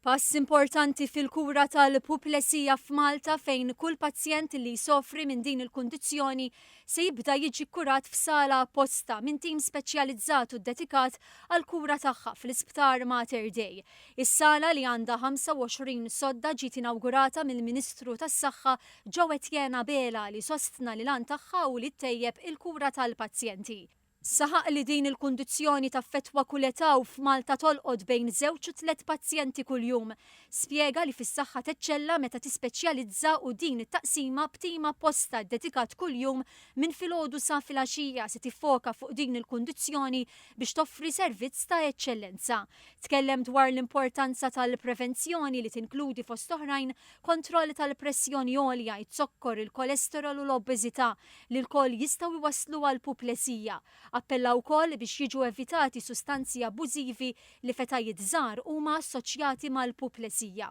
Pass importanti fil-kura tal-puplesija f'Malta fejn kull pazjent li jsofri minn din il-kundizzjoni se jibda jiġi kurat f'sala apposta minn tim speċjalizzat u dedikat għal kura tagħha fl-Isptar Mater Dei. Is-sala li għandha 25 sodda ġiet inawgurata mill-Ministru tas-Saħħa Joe Etienne Bela li sostna li lan tagħha u li ttejjeb il-kura tal-pazjenti. Saħaq li din il-kundizzjoni ta' fetwa kull età u f'Malta tolqod bejn 2 u 3 pazjenti kuljum. Spjega li fis-saħħa teċċella meta tispeċjalizza u din it-taqsima b'tim apposta dedikat kuljum minn filgħodu sa filgħaxija se tiffoka fuq din il-kundizzjoni biex toffri servizz ta' eċċellenza. Tkellem dwar l-importanza tal-prevenzjoni li tinkludi fost oħrajn kontroll tal-pressjoni għolja, it-sokkor, il-kolesterol u l-obbeżità li l-koll jistgħu jwasslu għal puplesija. Appella wkoll biex jiġu evitati sustanzi abbużivi li fetajiet żgħar huma assoċjati mal-puplesija.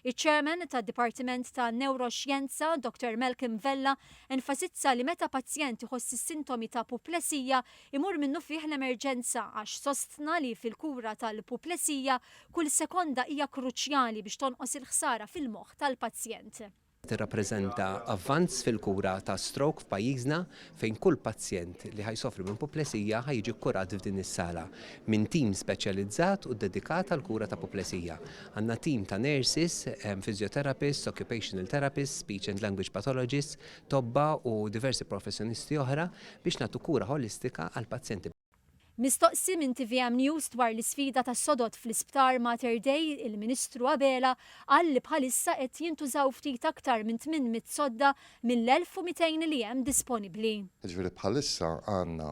Iċ-Chairman tad-Dipartiment ta' Newroxjenza, Dr. Malcolm Vella, enfasizza li meta pazjent iħoss is-sintomi ta' puplesija imur minnu fih l-emerġenza għax sostna li fil-kura tal-puplesija kull sekonda hija kruċjali biex tonqos il-ħsara fil-moħħ tal-pazjent. Tirrappreżenta avvanz fil-kura ta' stroke f'pajjiżna fejn kull pazjent li ħajsofri minn puplesija ħajġi kkurat f'din is-sala minn tim speċjalizzat u dedikat għal kura ta' puplesija. Għandna tim ta' nurses, physiotherapists, occupational therapists, speech and language pathologists, tobba u diversi professjonisti oħra biex nagħtu kura holistika għal pazjenti. Mistoqsi minn TVM News dwar l-isfida tas sodod fl-Isptar Mater Dei, il-Ministru Abela qal li bħalissa qed jintużaw ftit aktar minn 800 sodda mill-1200 li hemm disponibbli. Ġifieri bħalissa għandna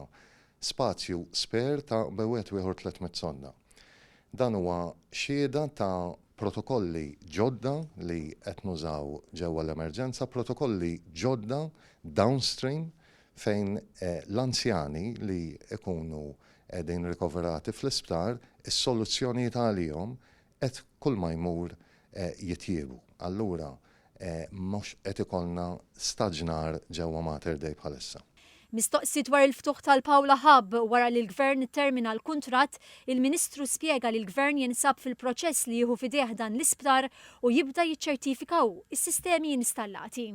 spazju spare ta' bewet ieħor 300 sodda. Dan huwa xhieda ta' protokolli ġodda li qed nużaw ġewwa l-emerġenza, protokolli ġodda downstream fejn l-anzjani li ikunu qegħdin rikoverati fl-isptar, is-soluzzjonijiet għalihom qed kull ma jmur jitjiebu. Allura mhux qed ikollna staġnar ġewwa Mater Dei bħalissa. Mistoqsi dwar il-ftuħ tal-Pawla Hub wara li l-Gvern termina l-kuntratt, il-Ministru spjega li l-Gvern jinsab fil-proċess li jieħu fideh dan l-isptar u jibda jiċċertifikaw is-sistemi installati.